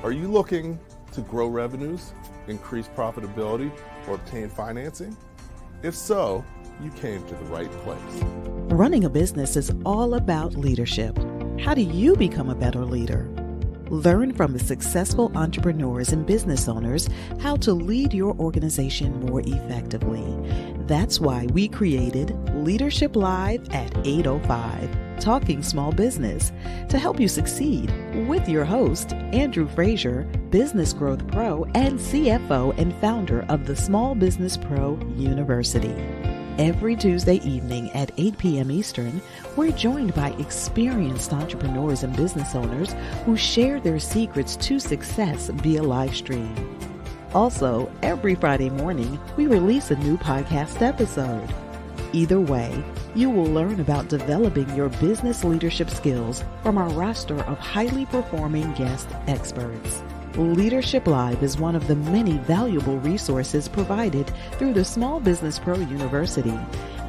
Are you looking to grow revenues, increase profitability, or obtain financing? If so, you came to the right place. Running a business is all about leadership. How do you become a better leader? Learn from the successful entrepreneurs and business owners how to lead your organization more effectively. That's why we created Leadership Live at 8:05, Talking Small Business, to help you succeed with your host, Andrew Frazier, Business Growth Pro and CFO and founder of the Small Business Pro University. Every Tuesday evening at 8 p.m. Eastern, we're joined by experienced entrepreneurs and business owners who share their secrets to success via live stream. Also, every Friday morning, we release a new podcast episode. Either way, you will learn about developing your business leadership skills from our roster of highly performing guest experts. Leadership Live is one of the many valuable resources provided through the Small Business Pro University,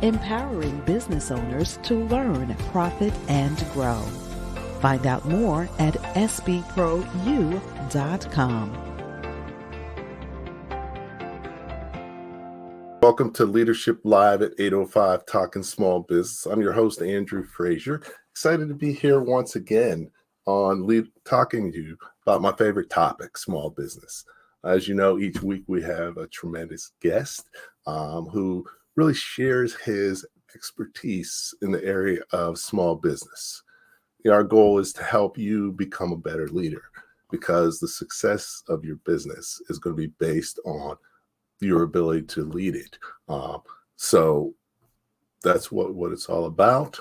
empowering business owners to learn, profit, and grow. Find out more at sbprou.com. Welcome to Leadership Live at 8:05, Talking Small Business. I'm your host, Andrew Frazier. Excited to be here once again on talking to you about my favorite topic, small business. As you know, each week we have a tremendous guest who really shares his expertise in the area of small business. Our goal is to help you become a better leader, because the success of your business is going to be based on your ability to lead it. So that's what it's all about.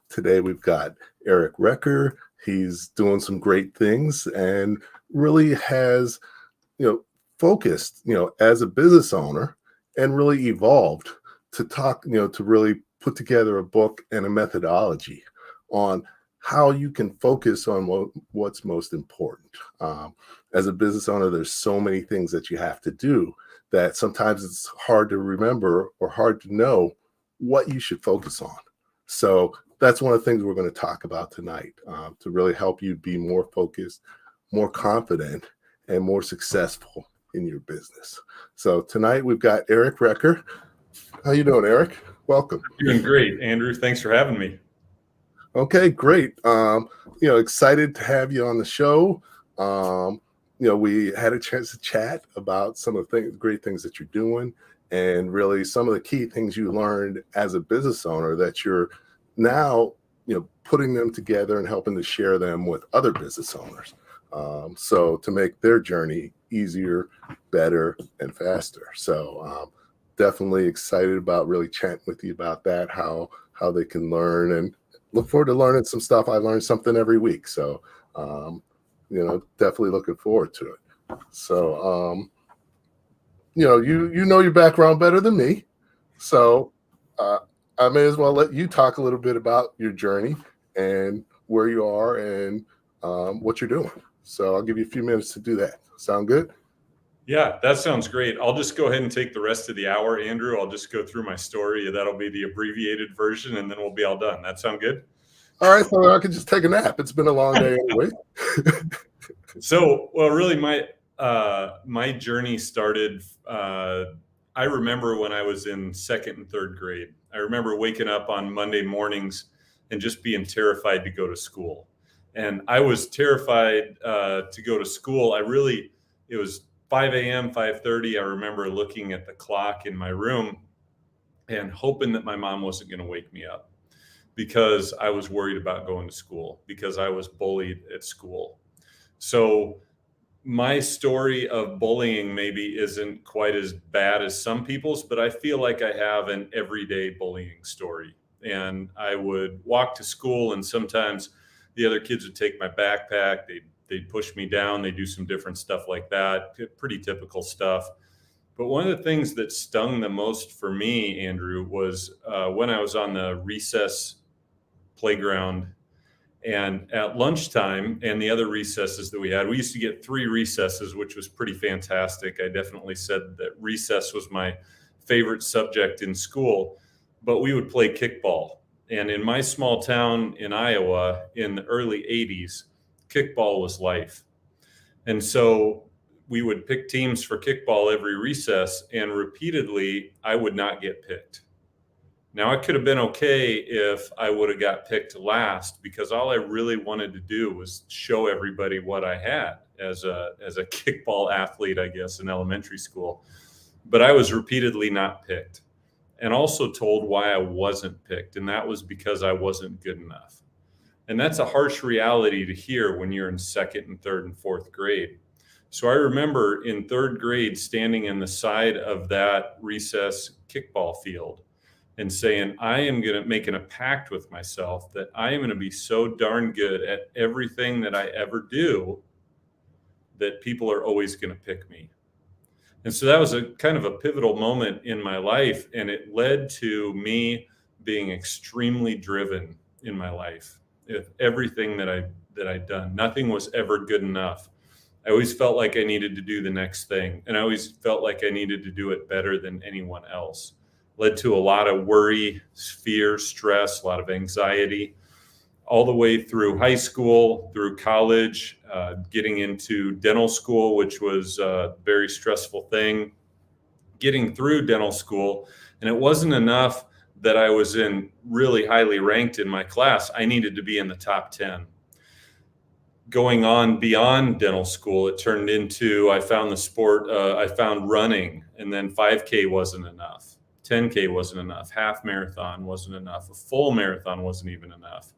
Today we've got Eric Recker. He's doing some great things and really has, focused, as a business owner, and really evolved to talk, to really put together a book and a methodology on how you can focus on what's most important. As a business owner, there's so many things that you have to do that sometimes it's hard to remember or hard to know what you should focus on. So that's one of the things we're going to talk about tonight, to really help you be more focused, more confident, and more successful in your business. So tonight we've got Eric Recker. How you doing, Eric? Welcome. Doing great, Andrew. Thanks for having me. Okay, great. Excited to have you on the show. We had a chance to chat about some of the great things that you're doing, and really some of the key things you learned as a business owner that you're now, putting them together and helping to share them with other business owners. So to make their journey easier, better, and faster. So definitely excited about really chatting with you about that, how they can learn, and look forward to learning some stuff. I learn something every week. So, definitely looking forward to it. So, you know your background better than me. So I may as well let you talk a little bit about your journey and where you are and what you're doing. So I'll give you a few minutes to do that. Sound good? Yeah, that sounds great. I'll just go ahead and take the rest of the hour, Andrew. I'll just go through my story. That'll be the abbreviated version, and then we'll be all done. That sound good? All right, so I can just take a nap. It's been a long day anyway. So, well, really, my journey started. I remember when I was in second and third grade. I remember waking up on Monday mornings and just being terrified to go to school. And I was terrified to go to school. It was 5 a.m., 5:30. I remember looking at the clock in my room and hoping that my mom wasn't going to wake me up, because I was worried about going to school, because I was bullied at school. So my story of bullying maybe isn't quite as bad as some people's, but I feel like I have an everyday bullying story. And I would walk to school, and sometimes the other kids would take my backpack. They'd push me down. They do some different stuff like that. Pretty typical stuff. But one of the things that stung the most for me, Andrew, was when I was on the recess playground, and at lunchtime and the other recesses that we used to get 3 recesses, which was pretty fantastic. I definitely said that recess was my favorite subject in school, but we would play kickball. And in my small town in Iowa in the early 80s, kickball was life. And so we would pick teams for kickball every recess, and repeatedly I would not get picked. Now, it could have been okay if I would have got picked last, because all I really wanted to do was show everybody what I had as a kickball athlete, I guess, in elementary school. But I was repeatedly not picked, and also told why I wasn't picked, and that was because I wasn't good enough. And that's a harsh reality to hear when you're in second and third and fourth grade. So I remember in third grade standing in the side of that recess kickball field and saying, I am going to make a pact with myself that I am going to be so darn good at everything that I ever do that people are always going to pick me. And so that was a kind of a pivotal moment in my life, and it led to me being extremely driven in my life. With everything that I'd done, nothing was ever good enough. I always felt like I needed to do the next thing, and I always felt like I needed to do it better than anyone else. Led to a lot of worry, fear, stress, a lot of anxiety, all the way through high school, through college, getting into dental school, which was a very stressful thing. Getting through dental school, and it wasn't enough that I was in really highly ranked in my class. I needed to be in the top 10. Going on beyond dental school, it turned into, I found the sport, I found running, and then 5K wasn't enough. 10K wasn't enough. Half marathon wasn't enough. A full marathon wasn't even enough.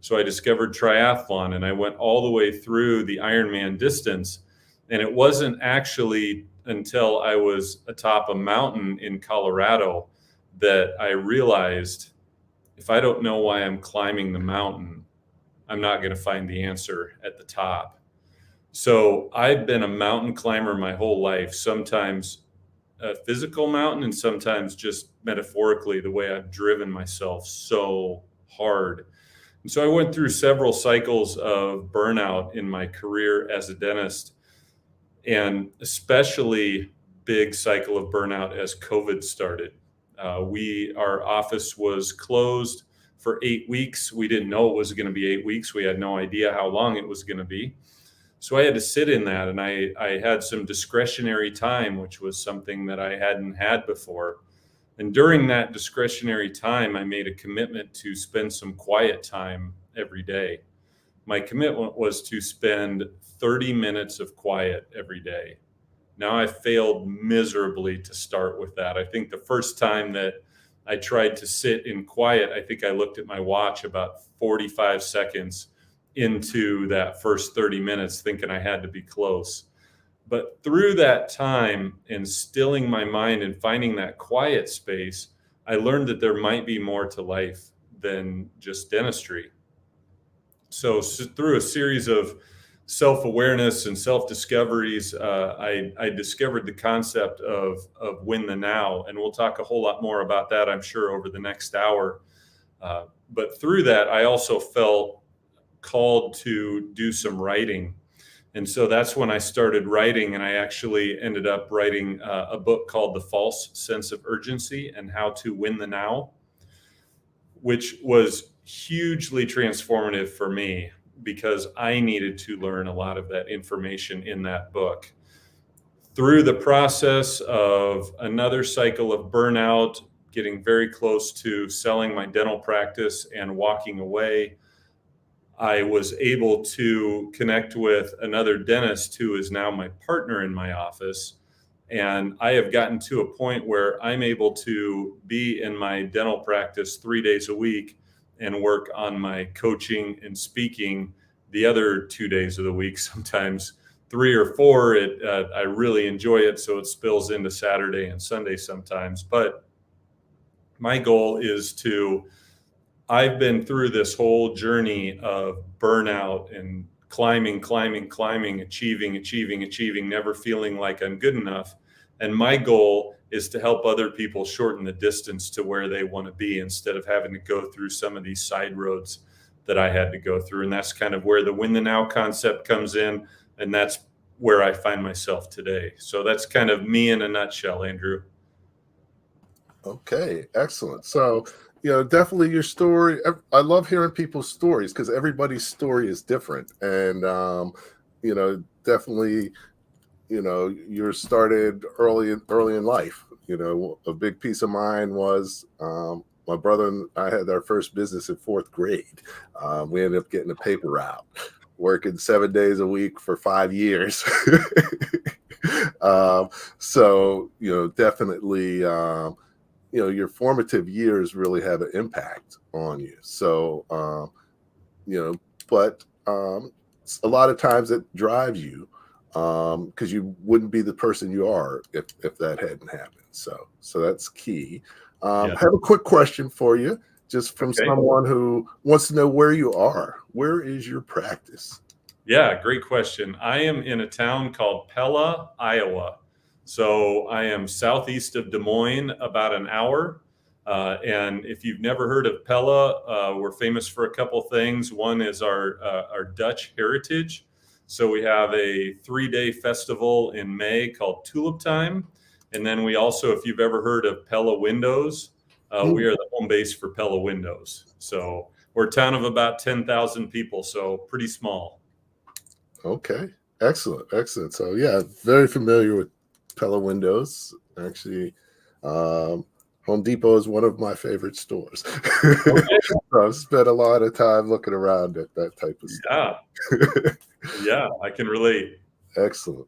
So I discovered triathlon, and I went all the way through the Ironman distance. And it wasn't actually until I was atop a mountain in Colorado that I realized, if I don't know why I'm climbing the mountain, I'm not going to find the answer at the top. So I've been a mountain climber my whole life, sometimes a physical mountain and sometimes just metaphorically, the way I've driven myself so hard. And so I went through several cycles of burnout in my career as a dentist, and especially big cycle of burnout as COVID started. Our office was closed for 8 weeks. We didn't know it was going to be 8 weeks. We had no idea how long it was going to be. So I had to sit in that, and I had some discretionary time, which was something that I hadn't had before. And during that discretionary time, I made a commitment to spend some quiet time every day. My commitment was to spend 30 minutes of quiet every day. Now, I failed miserably to start with that. I think the first time that I tried to sit in quiet, I think I looked at my watch about 45 seconds into that first 30 minutes, thinking I had to be close. But through that time and stilling my mind and finding that quiet space, I learned that there might be more to life than just dentistry. So through a series of self-awareness and self-discoveries, I discovered the concept of win the now. And we'll talk a whole lot more about that, I'm sure, over the next hour. But through that, I also felt called to do some writing. And so that's when I started writing, and I actually ended up writing a book called The False Sense of Urgency and How to Win the Now, which was hugely transformative for me because I needed to learn a lot of that information in that book. Through the process of another cycle of burnout, getting very close to selling my dental practice and walking away, I was able to connect with another dentist who is now my partner in my office. And I have gotten to a point where I'm able to be in my dental practice 3 days a week and work on my coaching and speaking the other 2 days of the week, sometimes 3 or 4. I really enjoy it, so it spills into Saturday and Sunday sometimes. But my goal is I've been through this whole journey of burnout and climbing, achieving, never feeling like I'm good enough. And my goal is to help other people shorten the distance to where they want to be instead of having to go through some of these side roads that I had to go through. And that's kind of where the win the now concept comes in. And that's where I find myself today. So that's kind of me in a nutshell, Andrew. Okay, excellent. So, definitely your story. I love hearing people's stories because everybody's story is different. And, definitely, you're started early in life. A big piece of mine was my brother and I had our first business in fourth grade. We ended up getting a paper route, working 7 days a week for 5 years. So, definitely, your formative years really have an impact on you. So, but a lot of times it drives you because you wouldn't be the person you are if that hadn't happened. So that's key. I have a quick question for you, just from someone who wants to know where you are. Where is your practice? Yeah, great question. I am in a town called Pella, Iowa. So I am southeast of Des Moines, about an hour. And if you've never heard of Pella, we're famous for a couple things. One is our Dutch heritage. So we have a 3-day festival in May called Tulip Time. And then we also, if you've ever heard of Pella Windows, we are the home base for Pella Windows. So we're a town of about 10,000 people, so pretty small. Okay, excellent. So yeah, very familiar with Pella Windows. Actually, Home Depot is one of my favorite stores. So I've spent a lot of time looking around at that type of stuff. Yeah, I can relate. Excellent.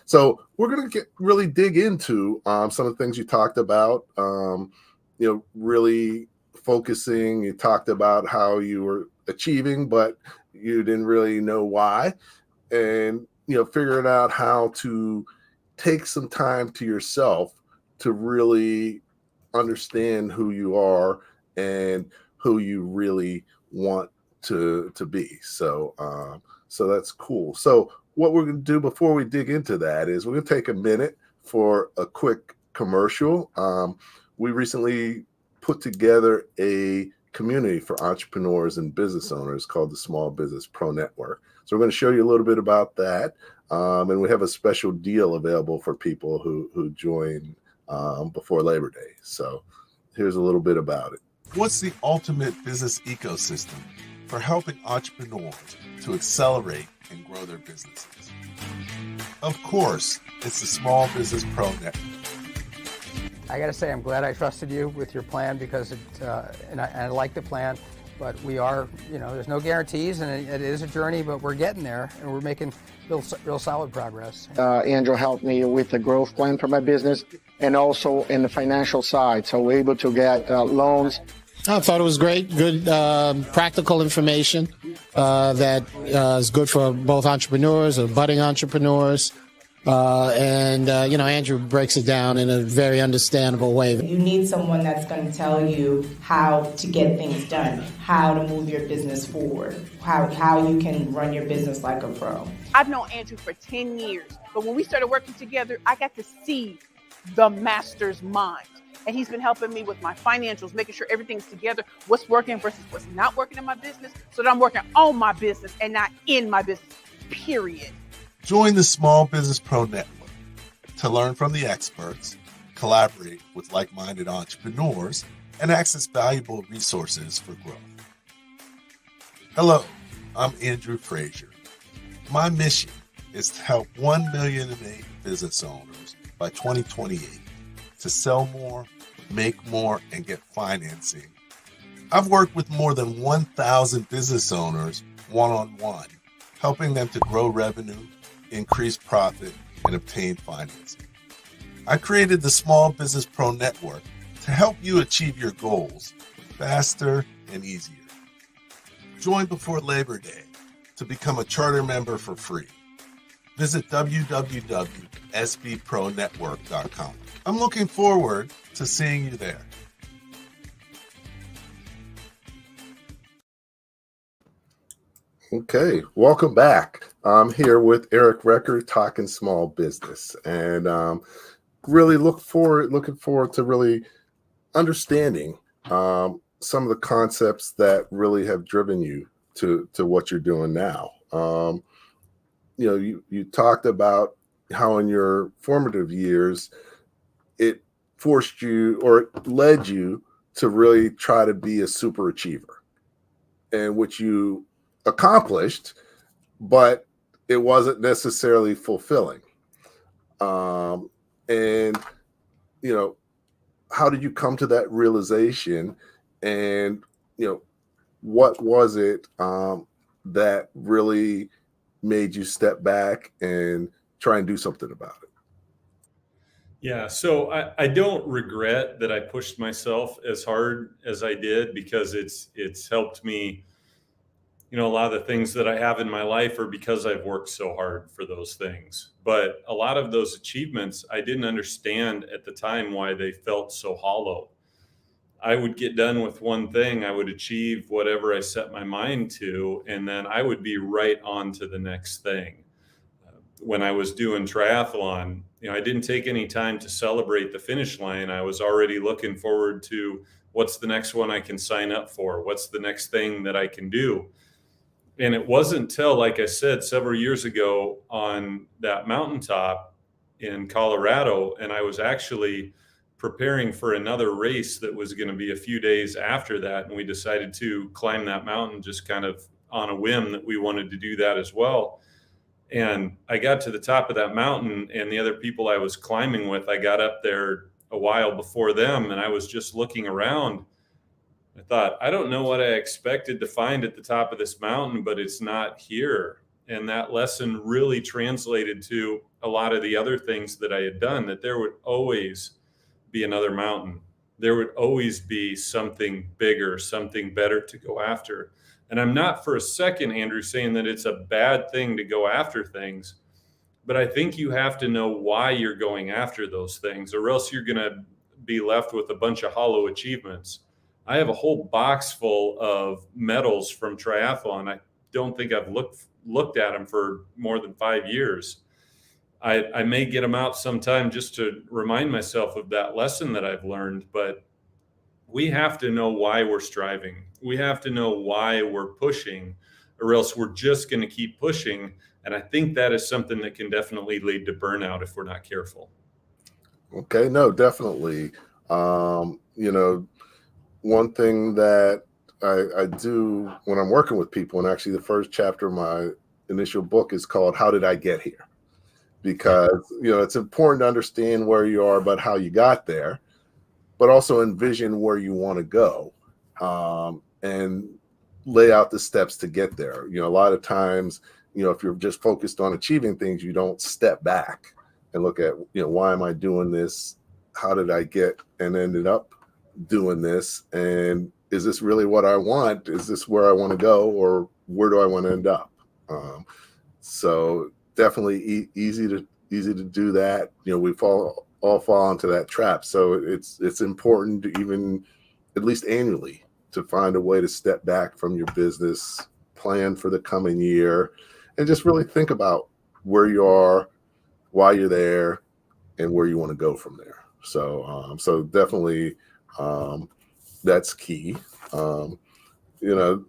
So we're going to really dig into some of the things you talked about. Really focusing. You talked about how you were achieving, but you didn't really know why, and figuring out how to take some time to yourself to really understand who you are and who you really want to be. So that's cool. So what we're going to do before we dig into that is we're going to take a minute for a quick commercial. We recently put together a community for entrepreneurs and business owners called the Small Business Pro Network. So we're going to show you a little bit about that. And we have a special deal available for people who join before Labor Day. So here's a little bit about it. What's the ultimate business ecosystem for helping entrepreneurs to accelerate and grow their businesses? Of course, it's the Small Business Pro Network. I got to say, I'm glad I trusted you with your plan because and I like the plan, but we are, there's no guarantees and it is a journey, but we're getting there and we're making real solid progress. Andrew helped me with the growth plan for my business and also in the financial side. So we're able to get loans. I thought it was great, good practical information that is good for both entrepreneurs or budding entrepreneurs. Andrew breaks it down in a very understandable way. You need someone that's going to tell you how to get things done, how to move your business forward, how you can run your business like a pro. I've known Andrew for 10 years, but when we started working together, I got to see the master's mind. And he's been helping me with my financials, making sure everything's together, what's working versus what's not working in my business, so that I'm working on my business and not in my business, period. Join the Small Business Pro Network to learn from the experts, collaborate with like-minded entrepreneurs, and access valuable resources for growth. Hello, I'm Andrew Frazier. My mission is to help 1 million business owners by 2028 to sell more, make more, and get financing. I've worked with more than 1,000 business owners one-on-one, helping them to grow revenue, increase profit, and obtain financing. I created the Small Business Pro Network to help you achieve your goals faster and easier. Join before Labor Day to become a charter member for free. Visit www.sbpronetwork.com. I'm looking forward to seeing you there. Okay, welcome back. I'm here with Eric Recker talking small business, and really looking forward to really understanding some of the concepts that really have driven you to what you're doing now. You talked about how in your formative years it forced you or it led you to really try to be a super achiever, and which you accomplished, but it wasn't necessarily fulfilling. And, you know, how did you come to that realization? And, you know, what was it that really made you step back and try and do something about it? Yeah, so I don't regret that I pushed myself as hard as I did, because it's helped me. You know, a lot of the things that I have in my life are because I've worked so hard for those things. But a lot of those achievements, I didn't understand at the time why they felt so hollow. I would get done with one thing, I would achieve whatever I set my mind to, and then I would be right on to the next thing. When I was doing triathlon, you know, I didn't take any time to celebrate the finish line. I was already looking forward to what's the next one I can sign up for? What's the next thing that I can do? And it wasn't until, like I said, several years ago on that mountaintop in Colorado, and I was actually preparing for another race that was going to be a few days after that. And we decided to climb that mountain just kind of on a whim that we wanted to do that as well. And I got to the top of that mountain, and the other people I was climbing with, I got up there a while before them, and I was just looking around. I thought, I don't know what I expected to find at the top of this mountain, but it's not here. And that lesson really translated to a lot of the other things that I had done, that there would always be another mountain. There would always be something bigger, something better to go after. And I'm not for a second, Andrew, saying that it's a bad thing to go after things, but I think you have to know why you're going after those things, or else you're going to be left with a bunch of hollow achievements. I have a whole box full of medals from triathlon. I don't think I've looked at them for more than 5 years. I may get them out sometime just to remind myself of that lesson that I've learned, but we have to know why we're striving. We have to know why we're pushing, or else we're just going to keep pushing. And I think that is something that can definitely lead to burnout if we're not careful. Okay, no, definitely. You know, one thing that I do when I'm working with people, and actually the first chapter of my initial book is called How Did I Get Here? Because, you know, it's important to understand where you are, but how you got there, but also envision where you want to go, and lay out the steps to get there. You know, a lot of times, you know, if you're just focused on achieving things, you don't step back and look at, you know, why am I doing this? How did I get and ended up doing this? And is this really what I want? Is this where I want to go, or where do I want to end up? So definitely easy to do that. You know, we all fall into that trap. So it's important to, even at least annually, to find a way to step back from your business, plan for the coming year, and just really think about where you are, why you're there, and where you want to go from there. So definitely that's key. You know,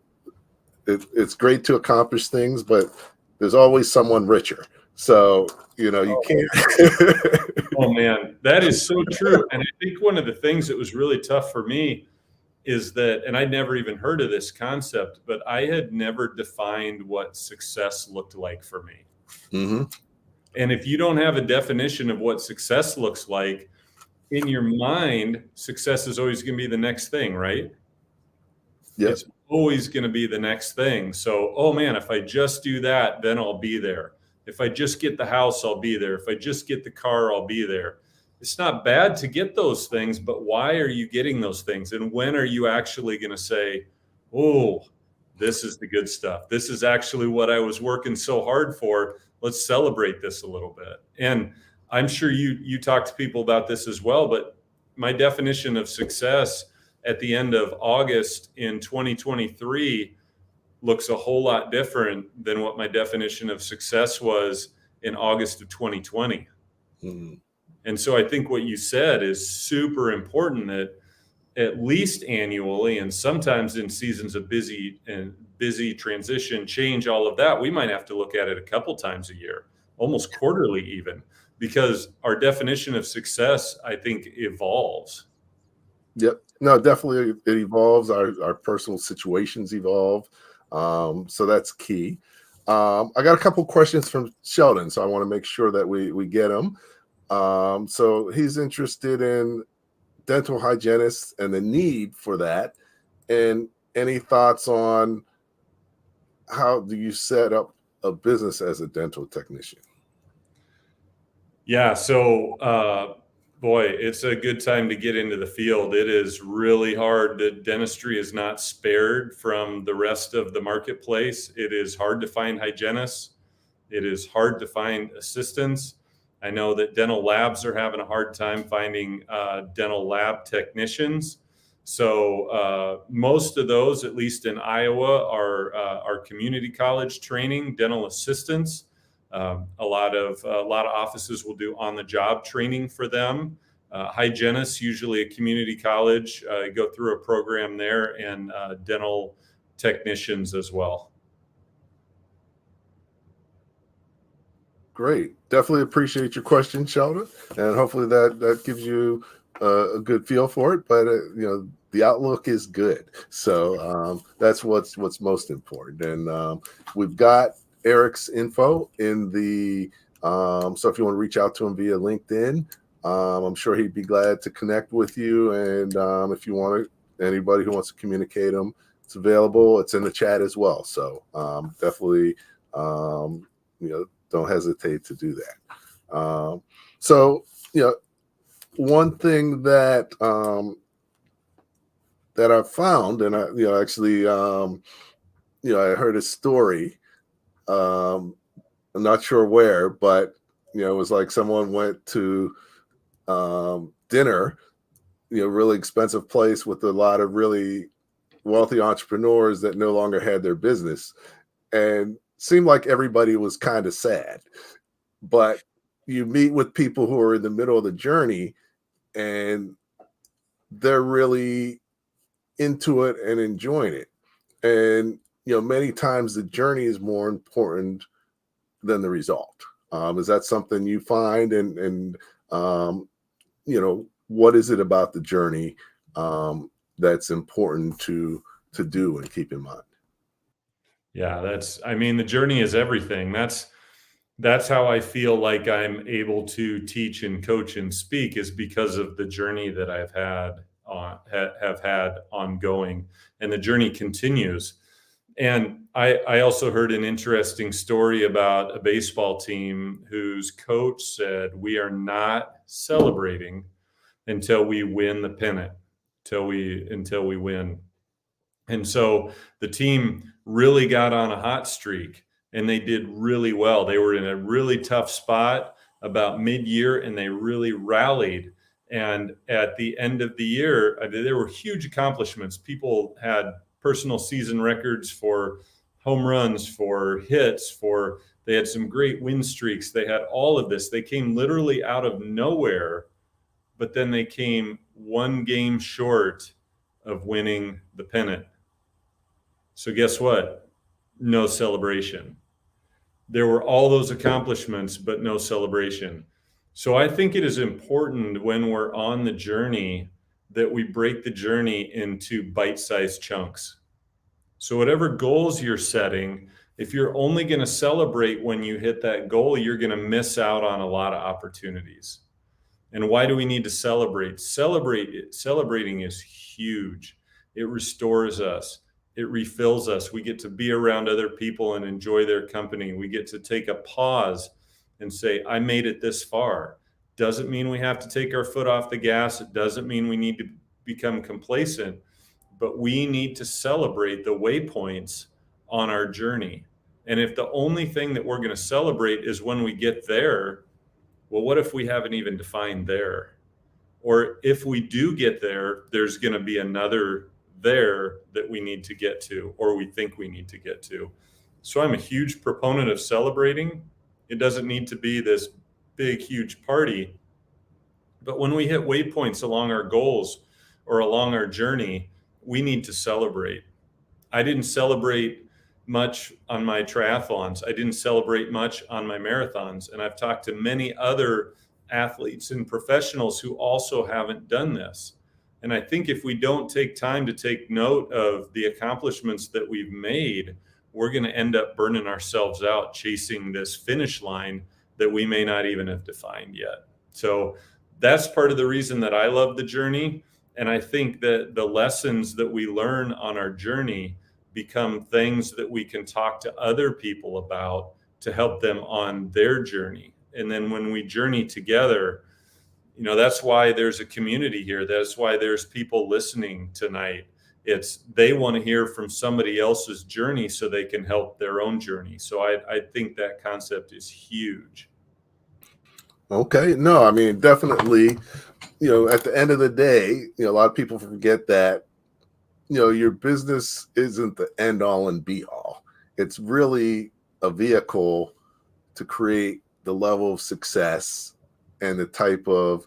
it's great to accomplish things, but there's always someone richer. So, you know, you can't. Oh man, that is so true. And I think one of the things that was really tough for me is that, and I'd never even heard of this concept, but I had never defined what success looked like for me. Mm-hmm. And if you don't have a definition of what success looks like, in your mind, success is always going to be the next thing, right? Yep. It's always going to be the next thing. So, oh man, if I just do that, then I'll be there. If I just get the house, I'll be there. If I just get the car, I'll be there. It's not bad to get those things, but why are you getting those things? And when are you actually going to say, oh, this is the good stuff. This is actually what I was working so hard for. Let's celebrate this a little bit. And I'm sure you talk to people about this as well, but my definition of success at the end of August in 2023 looks a whole lot different than what my definition of success was in August of 2020. Mm-hmm. And so I think what you said is super important, that at least annually, and sometimes in seasons of busy transition, change, all of that, we might have to look at it a couple times a year, almost quarterly even, because our definition of success, I think, evolves. Yep. No, definitely it evolves. Our personal situations evolve. So that's key. I got a couple questions from Sheldon, so I want to make sure that we get them. So he's interested in dental hygienists and the need for that. And any thoughts on how do you set up a business as a dental technician? Yeah. So, boy, it's a good time to get into the field. It is really hard. The dentistry is not spared from the rest of the marketplace. It is hard to find hygienists. It is hard to find assistants. I know that dental labs are having a hard time finding dental lab technicians. So most of those, at least in Iowa, are community college training dental assistants. A lot of offices will do on-the-job training for them. Hygienists, usually a community college, go through a program there, and dental technicians as well. Great. Definitely appreciate your question, Sheldon, and hopefully that gives you a good feel for it. But the outlook is good, so that's what's most important. And we've got Eric's info in the so if you want to reach out to him via LinkedIn, I'm sure he'd be glad to connect with you. And if you want anybody who wants to communicate him, it's available. It's in the chat as well. So definitely don't hesitate to do that. So one thing that that I've found, and I actually I heard a story. I'm not sure where, but it was like someone went to dinner, really expensive place with a lot of really wealthy entrepreneurs that no longer had their business, and seemed like everybody was kind of sad. But you meet with people who are in the middle of the journey, and they're really into it and enjoying it. And many times the journey is more important than the result. Is that something you find? And what is it about the journey that's important to do and keep in mind? Yeah, the journey is everything. That's how I feel like I'm able to teach and coach and speak, is because of the journey that I've have had ongoing, and the journey continues. And I also heard an interesting story about a baseball team whose coach said, "We are not celebrating until we win the pennant, until we win." And so the team really got on a hot streak, and they did really well. They were in a really tough spot about mid-year, and they really rallied. And at the end of the year, there were huge accomplishments. People had personal season records for home runs, for hits, they had some great win streaks. They had all of this. They came literally out of nowhere, but then they came one game short of winning the pennant. So guess what? No celebration. There were all those accomplishments, but no celebration. So I think it is important when we're on the journey that we break the journey into bite-sized chunks. So whatever goals you're setting, if you're only going to celebrate when you hit that goal, you're going to miss out on a lot of opportunities. And why do we need to celebrate? Celebrating is huge. It restores us. It refills us. We get to be around other people and enjoy their company. We get to take a pause and say, I made it this far. Doesn't mean we have to take our foot off the gas. It doesn't mean we need to become complacent, but we need to celebrate the waypoints on our journey. And if the only thing that we're going to celebrate is when we get there, well, what if we haven't even defined there? Or if we do get there, there's going to be another there that we need to get to, or we think we need to get to. So I'm a huge proponent of celebrating. It doesn't need to be this big, huge party. But when we hit waypoints along our goals or along our journey, we need to celebrate. I didn't celebrate much on my triathlons. I didn't celebrate much on my marathons. And I've talked to many other athletes and professionals who also haven't done this. And I think if we don't take time to take note of the accomplishments that we've made, we're going to end up burning ourselves out chasing this finish line that we may not even have defined yet. So that's part of the reason that I love the journey. And I think that the lessons that we learn on our journey become things that we can talk to other people about to help them on their journey. And then when we journey together, that's why there's a community here. That's why there's people listening tonight. It's they want to hear from somebody else's journey so they can help their own journey. So I think that concept is huge. Okay. No, I mean, definitely, at the end of the day, a lot of people forget that, your business isn't the end all and be all. It's really a vehicle to create the level of success and the type of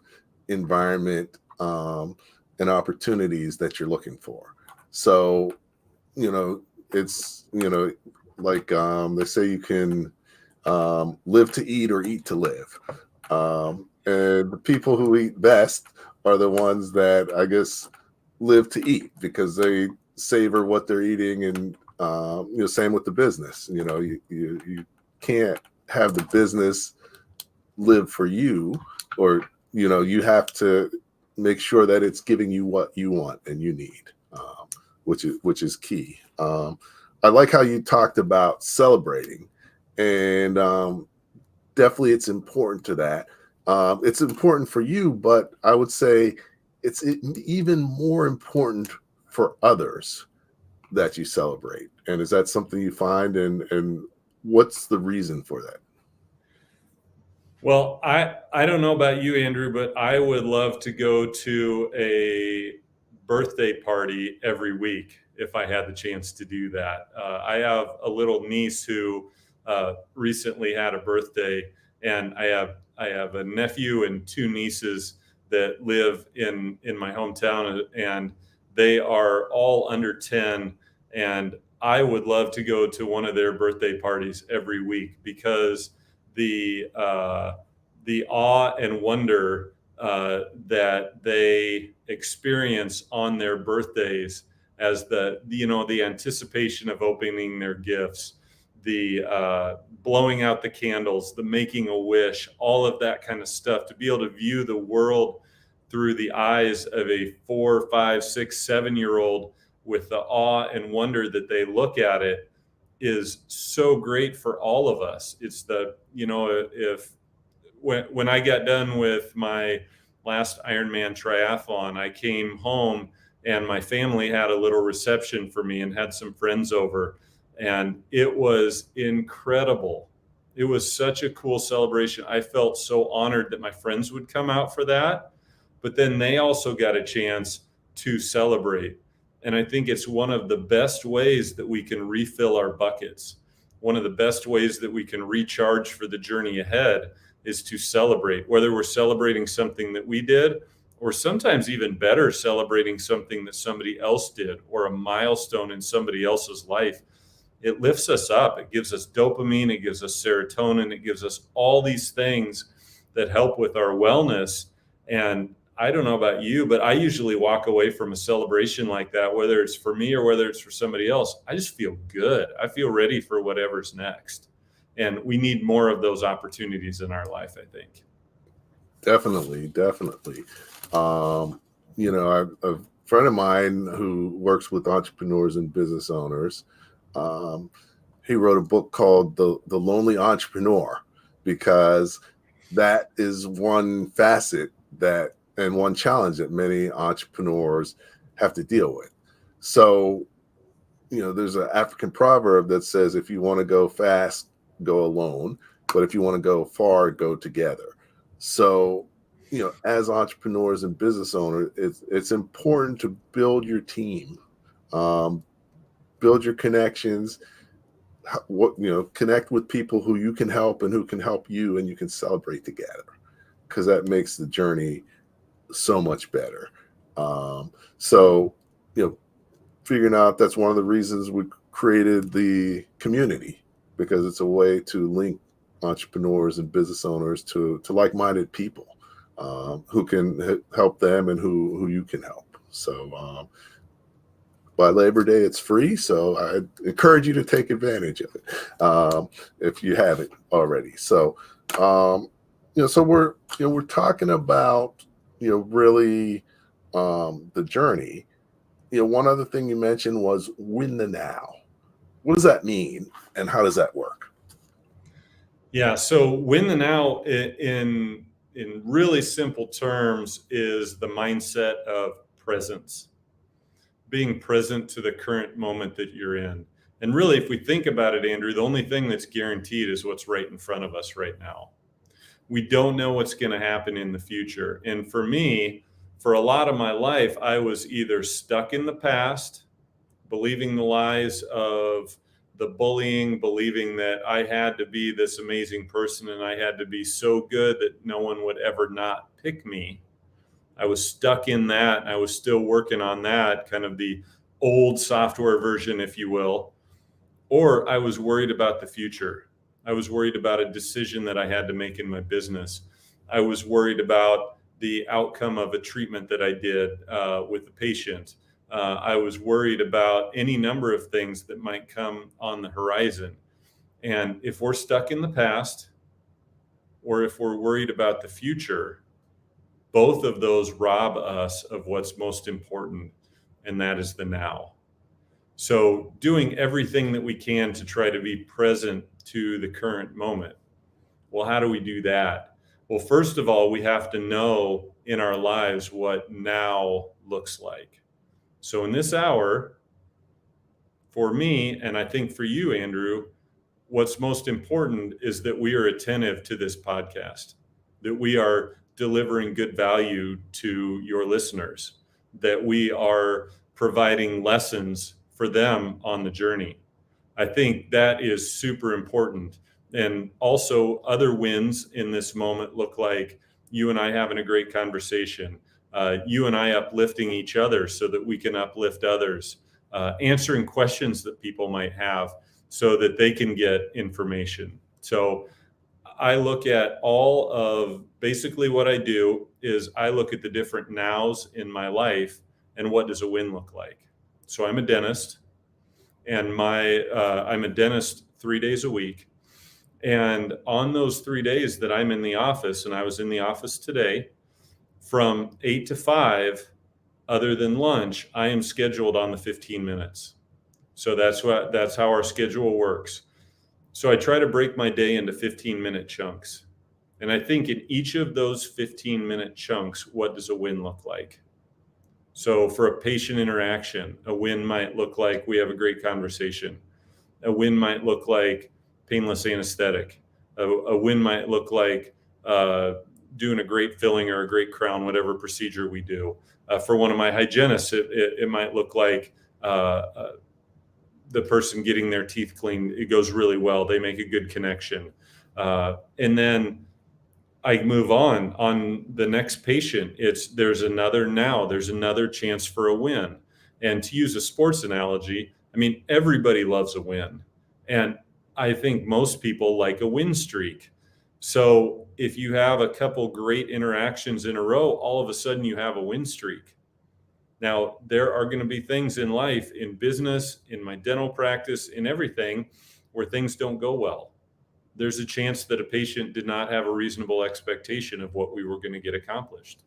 environment and opportunities that you're looking for. So, it's, like they say you can live to eat or eat to live. And the people who eat best are the ones that I guess live to eat because they savor what they're eating. And, same with the business, you can't have the business live for you, or, you have to make sure that it's giving you what you want and you need, which is key. I like how you talked about celebrating, and definitely it's important to that. It's important for you, but I would say it's even more important for others that you celebrate. And is that something you find, and what's the reason for that? Well, I don't know about you, Andrew, but I would love to go to a birthday party every week if I had the chance to do that. I have a little niece who recently had a birthday, and I have a nephew and two nieces that live in my hometown, and they are all under 10. And I would love to go to one of their birthday parties every week because the awe and wonder that they experience on their birthdays, as the anticipation of opening their gifts, the blowing out the candles, the making a wish, all of that kind of stuff, to be able to view the world through the eyes of a 4, 5, 6, 7-year-old with the awe and wonder that they look at it is so great for all of us. It's when I got done with my last Ironman triathlon, I came home and my family had a little reception for me and had some friends over, and it was incredible. It was such a cool celebration. I felt so honored that my friends would come out for that, but then they also got a chance to celebrate. And I think it's one of the best ways that we can refill our buckets. One of the best ways that we can recharge for the journey ahead is to celebrate, whether we're celebrating something that we did, or sometimes even better, celebrating something that somebody else did, or a milestone in somebody else's life. It lifts us up. It gives us dopamine. It gives us serotonin. It gives us all these things that help with our wellness. And I don't know about you, but I usually walk away from a celebration like that, whether it's for me or whether it's for somebody else. I just feel good. I feel ready for whatever's next. And we need more of those opportunities in our life, I think. Definitely. A friend of mine who works with entrepreneurs and business owners, he wrote a book called The Lonely Entrepreneur, because that is one facet and one challenge that many entrepreneurs have to deal with. So, there's an African proverb that says, if you want to go fast, go alone, but if you want to go far, go together. So, as entrepreneurs and business owners, it's important to build your team, build your connections, connect with people who you can help and who can help you, and you can celebrate together, because that makes the journey so much better. Figuring out, that's one of the reasons we created the community, because it's a way to link entrepreneurs and business owners to like-minded people who can help them and who you can help. So by Labor Day, it's free. So I encourage you to take advantage of it if you haven't already. So, so we're talking about, really the journey. One other thing you mentioned was win the now. What does that mean, and how does that work? Yeah, so win the now in really simple terms is the mindset of presence, being present to the current moment that you're in. And really, if we think about it, Andrew, the only thing that's guaranteed is what's right in front of us right now. We don't know what's going to happen in the future. And for me, for a lot of my life, I was either stuck in the past, believing the lies of the bullying, believing that I had to be this amazing person and I had to be so good that no one would ever not pick me. I was stuck in that. And I was still working on that, kind of the old software version, if you will. Or I was worried about the future. I was worried about a decision that I had to make in my business. I was worried about the outcome of a treatment that I did with the patient. I was worried about any number of things that might come on the horizon. And if we're stuck in the past, or if we're worried about the future, both of those rob us of what's most important, and that is the now. So doing everything that we can to try to be present to the current moment. Well, how do we do that? Well, first of all, we have to know in our lives what now looks like. So in this hour, for me, and I think for you, Andrew, what's most important is that we are attentive to this podcast, that we are delivering good value to your listeners, that we are providing lessons for them on the journey. I think that is super important. And also other wins in this moment look like you and I having a great conversation, you and I uplifting each other so that we can uplift others, answering questions that people might have so that they can get information. So I look at all of basically what I do is I look at the different nows in my life and what does a win look like. So I'm a dentist, and I'm a dentist 3 days a week. And on those 3 days that I'm in the office, and I was in the office today, from 8 to 5, other than lunch, I am scheduled on the 15 minutes. So that's how our schedule works. So I try to break my day into 15-minute chunks. And I think in each of those 15-minute chunks, what does a win look like? So for a patient interaction, a win might look like we have a great conversation. A win might look like painless anesthetic. A win might look like doing a great filling or a great crown, whatever procedure we do. For one of my hygienists, it might look like the person getting their teeth cleaned. It goes really well. They make a good connection. And then I move on the next patient. There's another chance for a win. And to use a sports analogy, I mean, everybody loves a win. And I think most people like a win streak. So if you have a couple great interactions in a row, all of a sudden you have a win streak. Now, there are going to be things in life, in business, in my dental practice, in everything, where things don't go well. There's a chance that a patient did not have a reasonable expectation of what we were going to get accomplished.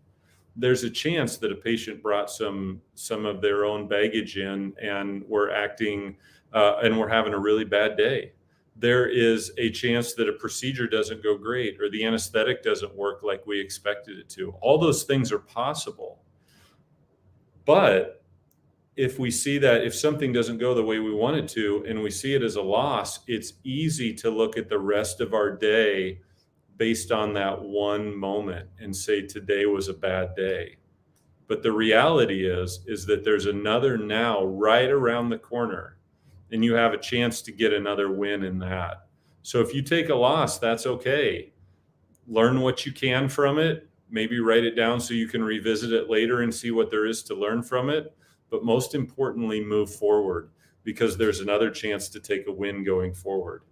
There's a chance that a patient brought some of their own baggage in and we're acting and we're having a really bad day. There is a chance that a procedure doesn't go great or the anesthetic doesn't work like we expected it to. All those things are possible. But if we see that if something doesn't go the way we want it to, and we see it as a loss, it's easy to look at the rest of our day based on that one moment and say, today was a bad day. But the reality is that there's another now right around the corner, and you have a chance to get another win in that. So if you take a loss, that's okay. Learn what you can from it. Maybe write it down so you can revisit it later and see what there is to learn from it. But most importantly, move forward, because there's another chance to take a win going forward.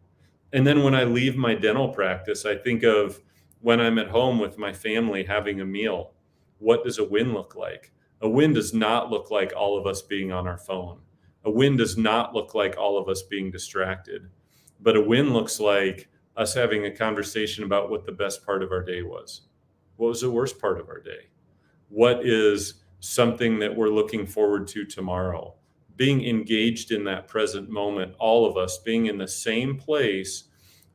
And then when I leave my dental practice, I think of when I'm at home with my family having a meal. What does a win look like? A win does not look like all of us being on our phone. A win does not look like all of us being distracted. But a win looks like us having a conversation about what the best part of our day was. What was the worst part of our day? What is something that we're looking forward to tomorrow? Being engaged in that present moment, all of us being in the same place,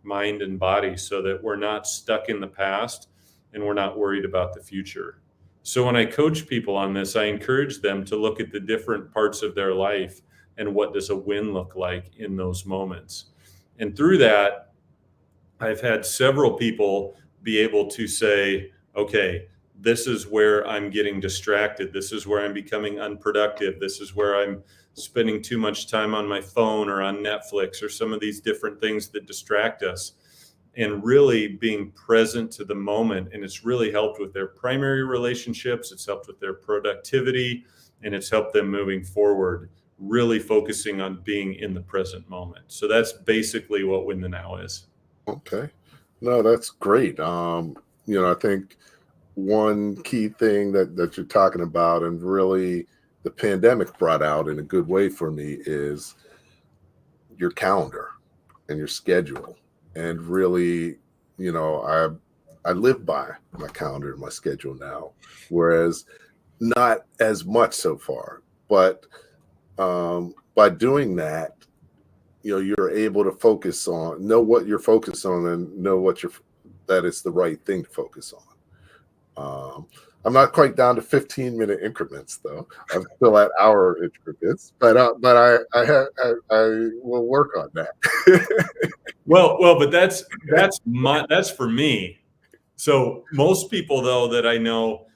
mind and body, so that we're not stuck in the past and we're not worried about the future. So when I coach people on this, I encourage them to look at the different parts of their life and what does a win look like in those moments. And through that, I've had several people be able to say, okay, this is where I'm getting distracted. This is where I'm becoming unproductive. This is where I'm spending too much time on my phone or on Netflix or some of these different things that distract us, and really being present to the moment. And it's really helped with their primary relationships. It's helped with their productivity, and it's helped them moving forward, really focusing on being in the present moment. So that's basically what Win the Now is. Okay. No, that's great. I think one key thing that you're talking about, and really the pandemic brought out in a good way for me, is your calendar and your schedule. And really, I live by my calendar and my schedule now, whereas not as much so far. But by doing that, you're able to know what you're focused on, and know that it's the right thing to focus on. I'm not quite down to 15-minute increments, though. I'm still at hour increments, but I will work on that. Well, but that's for me. So most people, though, that I know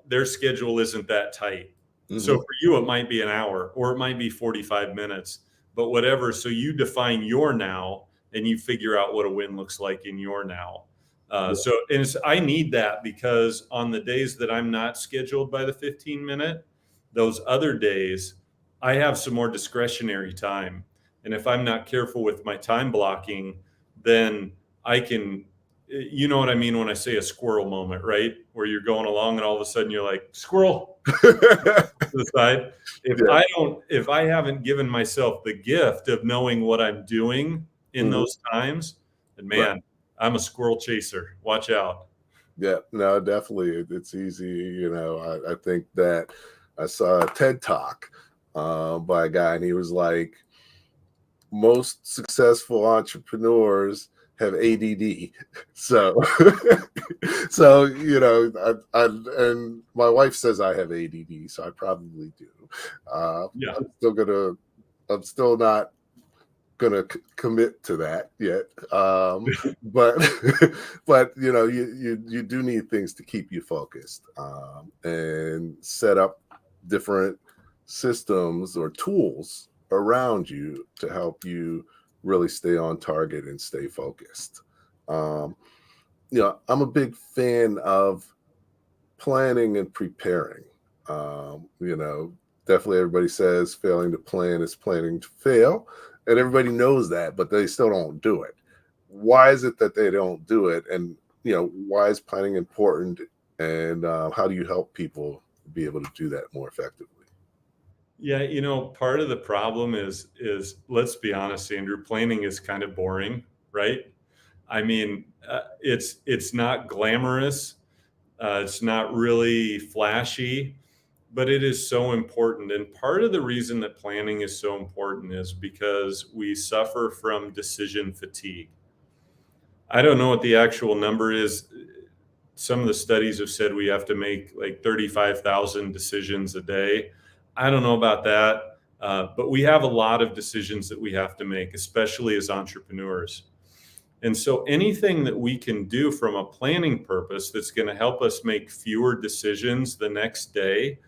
their schedule isn't that tight. Mm-hmm. So for you, it might be an hour or it might be 45 minutes, but whatever. So you define your now and you figure out what a win looks like in your now. I need that, because on the days that I'm not scheduled by the 15-minute, those other days, I have some more discretionary time. And if I'm not careful with my time blocking, then I can, you know what I mean when I say a squirrel moment, right? Where you're going along and all of a sudden you're like, squirrel to the side. If I haven't given myself the gift of knowing what I'm doing in those times, then man, right. I'm a squirrel chaser. Watch out. Yeah, no, definitely. It's easy. I think that I saw a TED Talk by a guy, and he was like, most successful entrepreneurs have ADD. So, and my wife says I have ADD, so I probably do. Yeah. I'm still not gonna commit to that yet. But you do need things to keep you focused, and set up different systems or tools around you to help you really stay on target and stay focused. I'm a big fan of planning and preparing. Definitely everybody says failing to plan is planning to fail. And everybody knows that, but they still don't do it. Why is it that they don't do it? And, why is planning important? And how do you help people be able to do that more effectively? Yeah, part of the problem is let's be honest, Andrew, planning is kind of boring, right? I mean, it's not glamorous. It's not really flashy, but it is so important. And part of the reason that planning is so important is because we suffer from decision fatigue. I don't know what the actual number is. Some of the studies have said we have to make like 35,000 decisions a day. I don't know about that, but we have a lot of decisions that we have to make, especially as entrepreneurs. And so anything that we can do from a planning purpose that's going to help us make fewer decisions the next day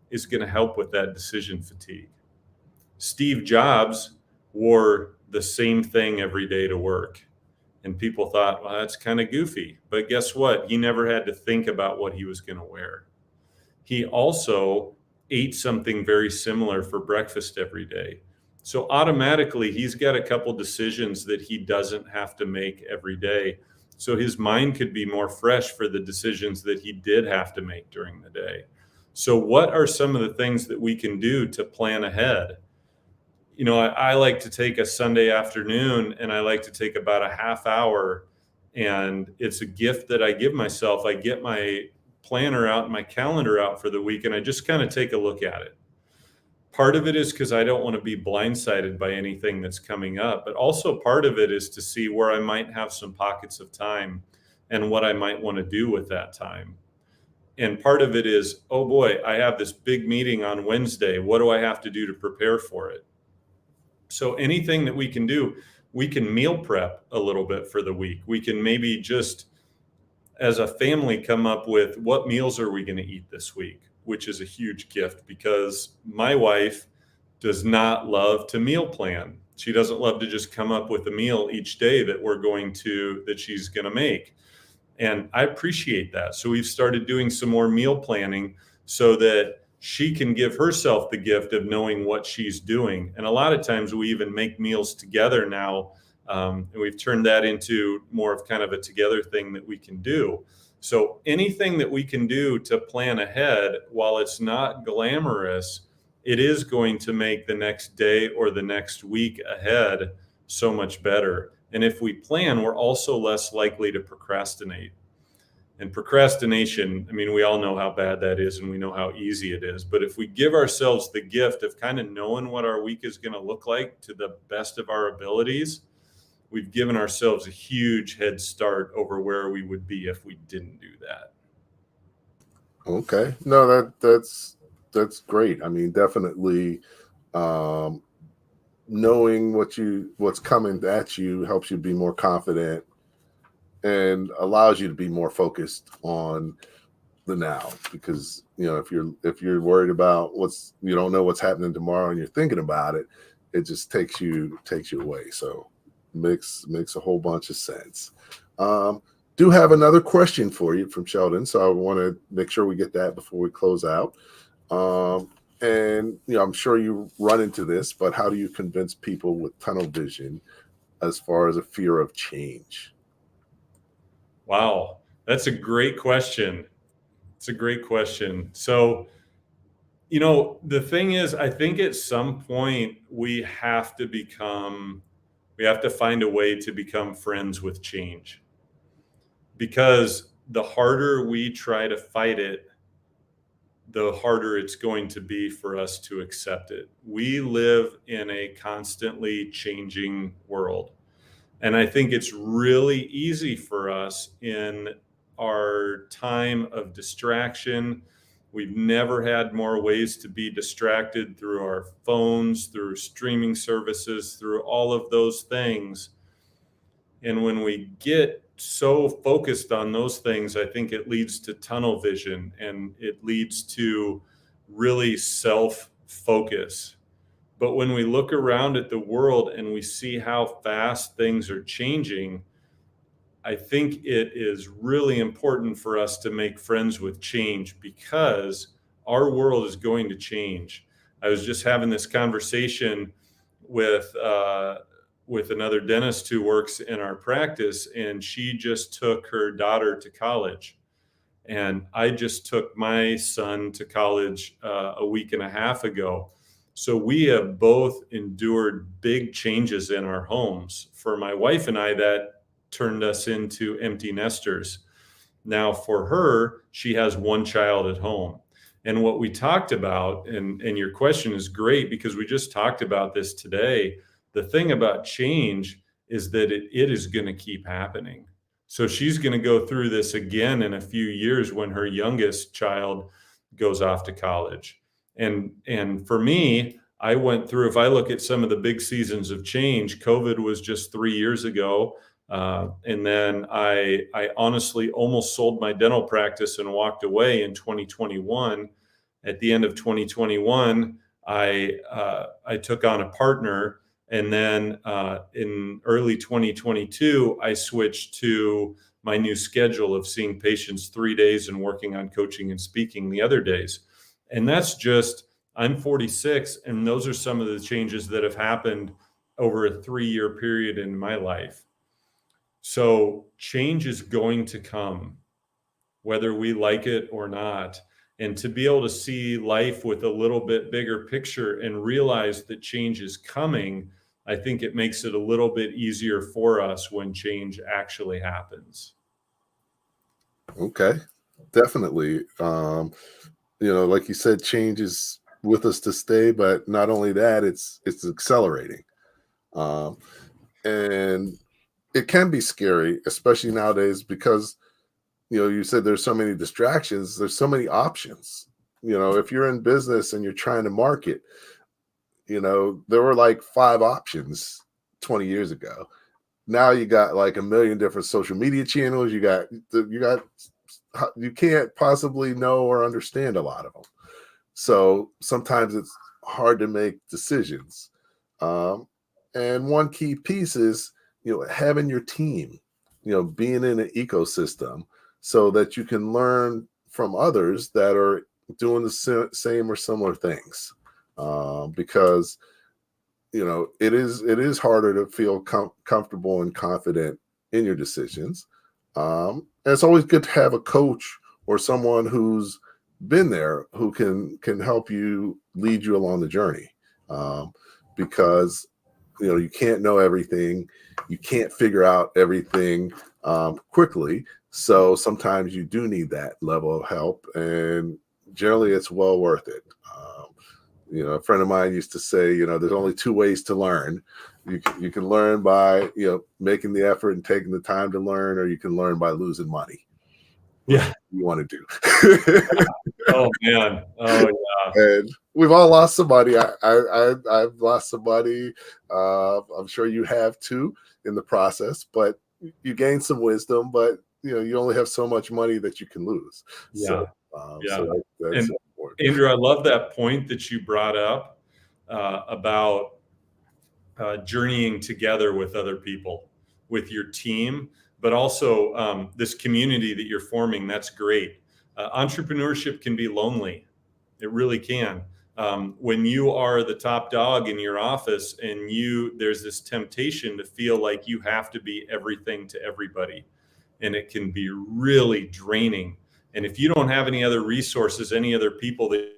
is going to help with that decision fatigue. Steve Jobs wore the same thing every day to work. And people thought, well, that's kind of goofy. But guess what? He never had to think about what he was going to wear. He also ate something very similar for breakfast every day. So automatically, he's got a couple decisions that he doesn't have to make every day. So his mind could be more fresh for the decisions that he did have to make during the day. So what are some of the things that we can do to plan ahead? You know, I like to take a Sunday afternoon and I like to take about a half hour, and it's a gift that I give myself. I get my planner out, my calendar out for the week, and I just kind of take a look at it. Part of it is because I don't want to be blindsided by anything that's coming up, but also part of it is to see where I might have some pockets of time and what I might want to do with that time. And part of it is, oh boy, I have this big meeting on Wednesday. What do I have to do to prepare for it? So anything that we can do, we can meal prep a little bit for the week. We can maybe just, as a family, come up with what meals are we going to eat this week, which is a huge gift because my wife does not love to meal plan. She doesn't love to just come up with a meal each day that she's going to make. And I appreciate that. So we've started doing some more meal planning so that she can give herself the gift of knowing what she's doing. And a lot of times we even make meals together now. And we've turned that into more of kind of a together thing that we can do. So anything that we can do to plan ahead, while it's not glamorous, it is going to make the next day or the next week ahead so much better. And if we plan, we're also less likely to procrastinate. And procrastination, I mean, we all know how bad that is and we know how easy it is. But if we give ourselves the gift of kind of knowing what our week is going to look like to the best of our abilities, we've given ourselves a huge head start over where we would be if we didn't do that. Okay. No, that's great. I mean, definitely knowing what's coming at you helps you be more confident and allows you to be more focused on the now, because if you're worried about you don't know what's happening tomorrow and you're thinking about it, it just takes you away. So makes a whole bunch of sense. Do have another question for you from Sheldon, so I want to make sure we get that before we close out. And I'm sure you run into this, but how do you convince people with tunnel vision as far as a fear of change? Wow, that's a great question. It's a great question. So, the thing is, I think at some point we have to find a way to become friends with change, because the harder we try to fight it, the harder it's going to be for us to accept it. We live in a constantly changing world. And I think it's really easy for us in our time of distraction. We've never had more ways to be distracted through our phones, through streaming services, through all of those things. And when we get so focused on those things, I think it leads to tunnel vision and it leads to really self-focus. But when we look around at the world and we see how fast things are changing, I think it is really important for us to make friends with change, because our world is going to change. I was just having this conversation with another dentist who works in our practice, and she just took her daughter to college. And I just took my son to college a week and a half ago. So we have both endured big changes in our homes. For my wife and I, that turned us into empty nesters. Now for her, she has one child at home. And what we talked about, and your question is great because we just talked about this today. The thing about change is that it is going to keep happening. So she's going to go through this again in a few years when her youngest child goes off to college. And for me, I went through, if I look at some of the big seasons of change, COVID was just 3 years ago. And then I honestly almost sold my dental practice and walked away in 2021. At the end of 2021, I took on a partner. And then in early 2022, I switched to my new schedule of seeing patients 3 days and working on coaching and speaking the other days. And that's just, I'm 46, and those are some of the changes that have happened over a 3-year period in my life. So change is going to come, whether we like it or not. And to be able to see life with a little bit bigger picture and realize that change is coming, I think it makes it a little bit easier for us when change actually happens. Okay, definitely. Like you said, change is with us to stay, but not only that, it's accelerating. Um, and it can be scary, especially nowadays, because you said there's so many distractions, there's so many options. If you're in business and you're trying to market, there were like 5 options 20 years ago. Now you got like a million different social media channels. You can't possibly know or understand a lot of them. So sometimes it's hard to make decisions. And one key piece is, having your team, being in an ecosystem so that you can learn from others that are doing the same or similar things. Because, it is harder to feel comfortable and confident in your decisions. And it's always good to have a coach or someone who's been there who can help you lead you along the journey. Because you can't know everything, you can't figure out everything quickly. So sometimes you do need that level of help, and generally it's well worth it. A friend of mine used to say, there's only 2 ways to learn. You can learn by, making the effort and taking the time to learn, or you can learn by losing money. Yeah. You want to do. Oh man. Oh yeah. And we've all lost somebody. I've lost somebody. I'm sure you have too in the process, but you gain some wisdom, but you only have so much money that you can lose. Yeah. So that's And important. Andrew, I love that point that you brought up about journeying together with other people, with your team, but also this community that you're forming. That's great. Entrepreneurship can be lonely. It really can. When you are the top dog in your office and there's this temptation to feel like you have to be everything to everybody, and it can be really draining. And if you don't have any other resources, any other people that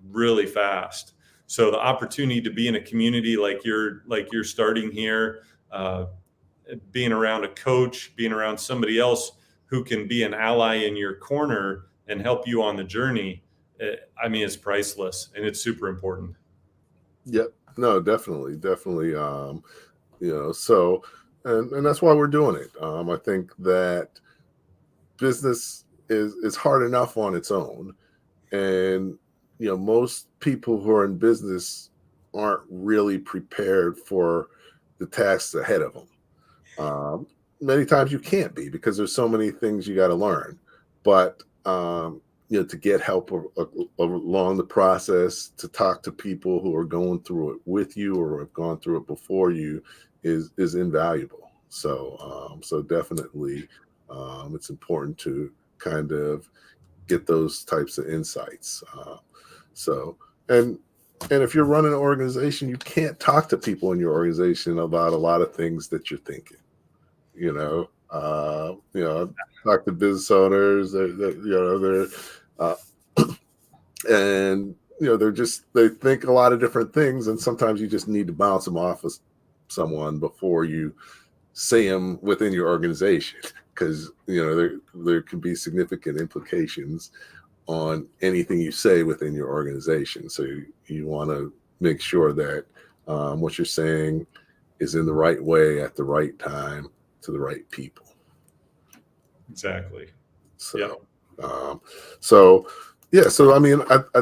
really fast. So the opportunity to be in a community like you're starting here, being around a coach, being around somebody else who can be an ally in your corner and help you on the journey, it's priceless, and it's super important. Yep. No, definitely. So, and that's why we're doing it. I think that business is hard enough on its own, and most people who are in business aren't really prepared for the tasks ahead of them. Many times you can't be, because there's so many things you got to learn. But to get help along the process, to talk to people who are going through it with you or have gone through it before you is invaluable. So definitely it's important to kind of get those types of insights. And if you're running an organization, you can't talk to people in your organization about a lot of things that you're thinking. Talk to business owners. And they think a lot of different things, and sometimes you just need to bounce them off of someone before you say them within your organization, because there can be significant implications on anything you say within your organization. So you want to make sure that what you're saying is in the right way at the right time to the right people. Exactly. So, I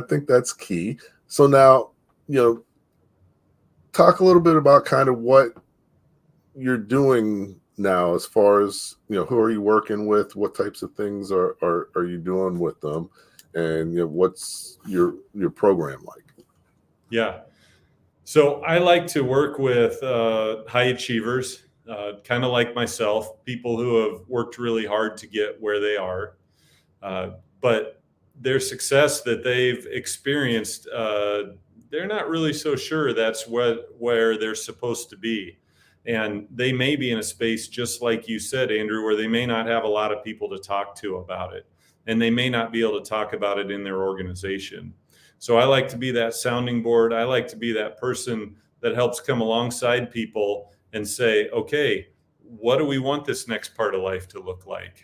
think that's key. So now, talk a little bit about kind of what you're doing now, as far as, who are you working with? What types of things are you doing with them? And what's your program like? Yeah. So I like to work with high achievers, kind of like myself, people who have worked really hard to get where they are. But their success that they've experienced, they're not really so sure that's where they're supposed to be. And they may be in a space, just like you said, Andrew, where they may not have a lot of people to talk to about it. And they may not be able to talk about it in their organization. So I like to be that sounding board. I like to be that person that helps come alongside people and say, okay, what do we want this next part of life to look like?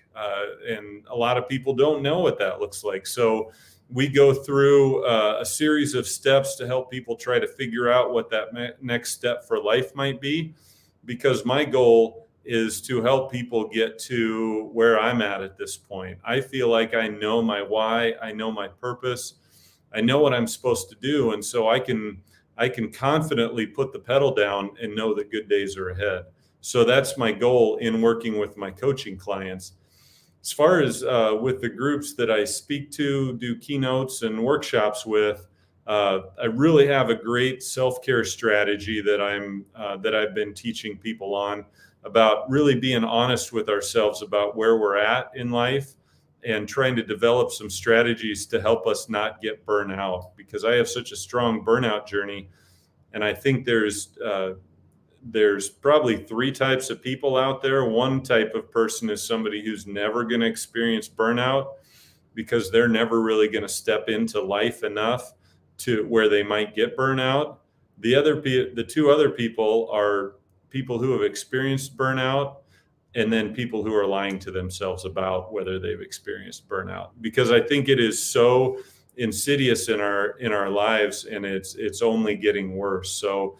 And a lot of people don't know what that looks like. So we go through a series of steps to help people try to figure out what that next step for life might be, because my goal is to help people get to where I'm at this point. I feel like I know my why, I know my purpose, I know what I'm supposed to do, and so I can confidently put the pedal down and know that good days are ahead. So that's my goal in working with my coaching clients. As far as with the groups that I speak to, do keynotes and workshops with, I really have a great self-care strategy that I've been teaching people on, about really being honest with ourselves about where we're at in life and trying to develop some strategies to help us not get burnt out, because I have such a strong burnout journey. And I think there's probably three types of people out there. One type of person is somebody who's never going to experience burnout because they're never really going to step into life enough to where they might get burnout. The two other people are people who have experienced burnout, and then people who are lying to themselves about whether they've experienced burnout, because I think it is so insidious in our lives, and it's only getting worse. So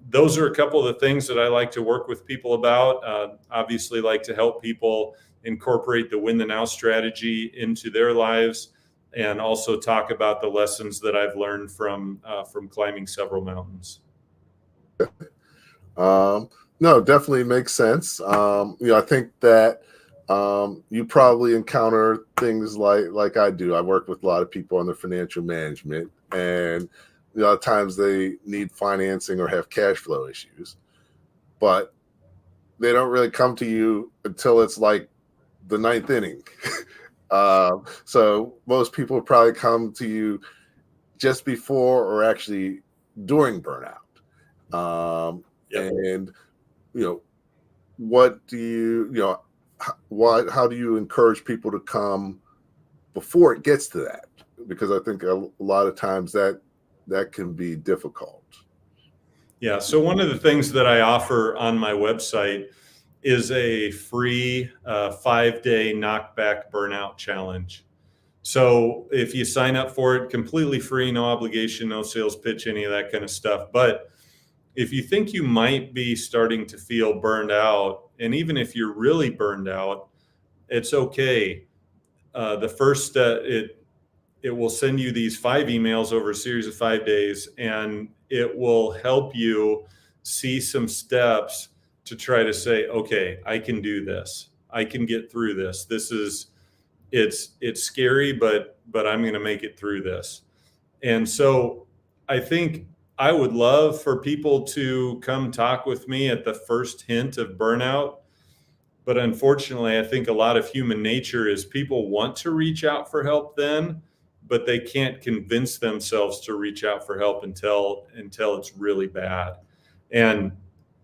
those are a couple of the things that I like to work with people about. Obviously, like to help people incorporate the Win the Now strategy into their lives, and also talk about the lessons that I've learned from climbing several mountains. No, definitely makes sense. I think that you probably encounter things like I do. I work with a lot of people on their financial management, and a lot of times they need financing or have cash flow issues, but they don't really come to you until it's like the ninth inning. So most people probably come to you just before or actually during burnout. Yep. And what do how do you encourage people to come before it gets to that? Because I think a lot of times that can be difficult. Yeah. So one of the things that I offer on my website is a free 5-day knockback burnout challenge. So if you sign up for it, completely free, no obligation, no sales pitch, any of that kind of stuff. But if you think you might be starting to feel burned out, and even if you're really burned out, it's okay. The first step, it will send you these 5 emails over a series of 5 days, and it will help you see some steps to try to say, okay, I can do this. I can get through this. It's scary, but I'm going to make it through this. And so I think I would love for people to come talk with me at the first hint of burnout. But unfortunately, I think a lot of human nature is people want to reach out for help then, but they can't convince themselves to reach out for help until it's really bad. And,